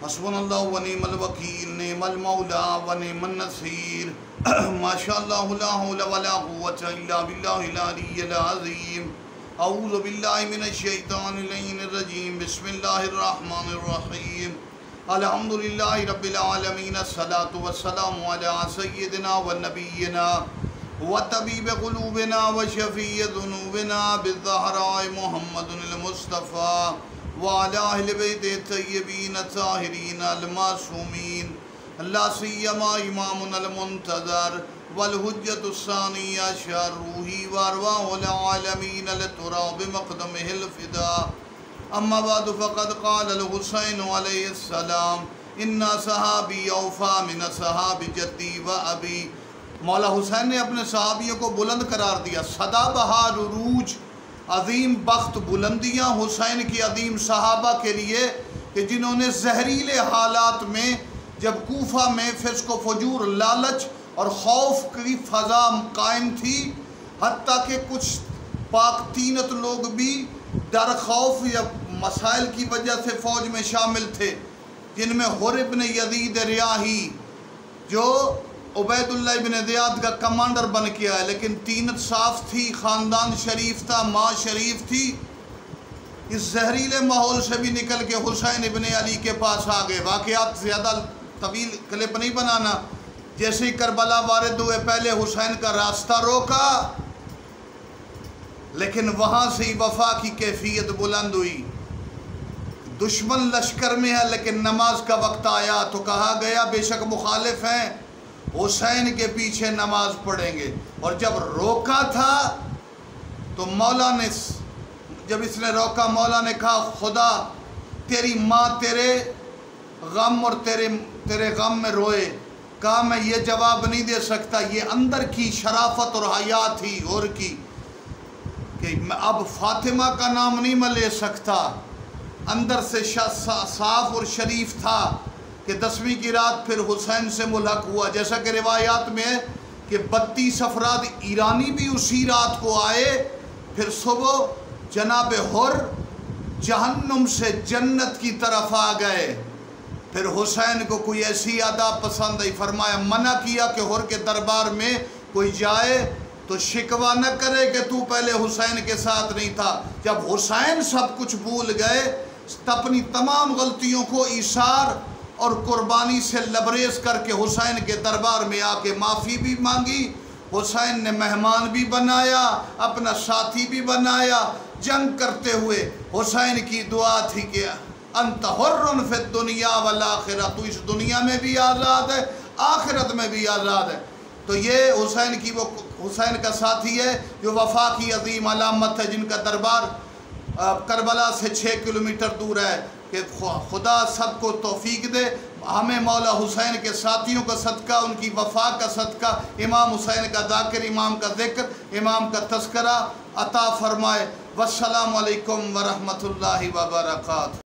حسبناللہ و نعم الوکیل، نعم المولا و نعم النصیر۔ ماشاءاللہ لا حول ولا قوۃ الا باللہ العلی العظیم۔ اعوذ باللہ من الشیطان اللعین الرجیم، بسم اللہ الرحمن الرحیم۔ الحمدللہ رب العالمین، الصلاۃ والسلام علی سیدنا و نبینا و طبیب قلوبنا و شفیع ذنوبنا بالزہراء محمد المصطفیٰ وعلی اہل بیت الطیبین الطاہرین المعصومین، لا سیما امامنا المنتظر والحجۃ الثانیہ شاہ روحی وارواح العالمین لتراب مقدمہ الفداء۔ اما بعد فقد قال الحسین علیہ السلام ان صحابی اوفا من صحاب جدی و ابی۔ مولا حسین نے اپنے صحابیوں کو بلند قرار دیا۔ سدا بہار عروج، عظیم بخت بلندیاں حسین کی عظیم صحابہ کے لیے کہ جنہوں نے زہریلے حالات میں جب کوفہ میں فسق و فجور، لالچ اور خوف کی فضا قائم تھی، حتیٰ کہ کچھ پاک تینت لوگ بھی ڈر خوف یا مسائل کی وجہ سے فوج میں شامل تھے، جن میں حر ابن یزید ریاحی جو عبید اللہ ابن زیاد کا کمانڈر بن کے آئے، لیکن تینت صاف تھی، خاندان شریف تھا، ماں شریف تھی۔ اس زہریلے ماحول سے بھی نکل کے حسین ابن علی کے پاس آ گئے۔ واقعات زیادہ طویل کلپ نہیں بنانا۔ جیسے کربلا وارد ہوئے، پہلے حسین کا راستہ روکا، لیکن وہاں سے ہی وفا کی کیفیت بلند ہوئی۔ دشمن لشکر میں ہے لیکن نماز کا وقت آیا تو کہا گیا بے شک مخالف ہیں، حسین کے پیچھے نماز پڑھیں گے۔ اور جب روکا تھا تو مولا نے، جب اس نے روکا، مولا نے کہا خدا تیری ماں تیرے غم اور تیرے غم میں روئے۔ کہا میں یہ جواب نہیں دے سکتا، یہ اندر کی شرافت اور حیا تھی اور کی کہ اب فاطمہ کا نام نہیں میں لے سکتا۔ اندر سے صاف اور شریف تھا کہ 10ویں کی رات پھر حسین سے ملحق ہوا۔ جیسا کہ روایات میں ہے کہ 32 افراد ایرانی بھی اسی رات کو آئے، پھر صبح جناب حر جہنم سے جنت کی طرف آ گئے۔ پھر حسین کو کوئی ایسی ادا پسند آئی، فرمایا منع کیا کہ حر کے دربار میں کوئی جائے تو شکوہ نہ کرے کہ تو پہلے حسین کے ساتھ نہیں تھا۔ جب حسین سب کچھ بھول گئے، اپنی تمام غلطیوں کو ایثار اور قربانی سے لبریز کر کے حسین کے دربار میں آ کے معافی بھی مانگی۔ حسین نے مہمان بھی بنایا، اپنا ساتھی بھی بنایا۔ جنگ کرتے ہوئے حسین کی دعا تھی کہ انت حر فی الدنیا والآخرہ، تو اس دنیا میں بھی آزاد ہے، آخرت میں بھی آزاد ہے۔ تو یہ حسین کا ساتھی ہے جو وفا کی عظیم علامت ہے، جن کا دربار کربلا سے 6 کلومیٹر دور ہے۔ کہ خدا سب کو توفیق دے، ہمیں مولا حسین کے ساتھیوں کا صدقہ، ان کی وفا کا صدقہ، امام حسین کا ذاکر، امام کا ذکر، امام کا تذکرہ عطا فرمائے۔ والسلام علیکم ورحمۃ اللہ وبرکاتہ۔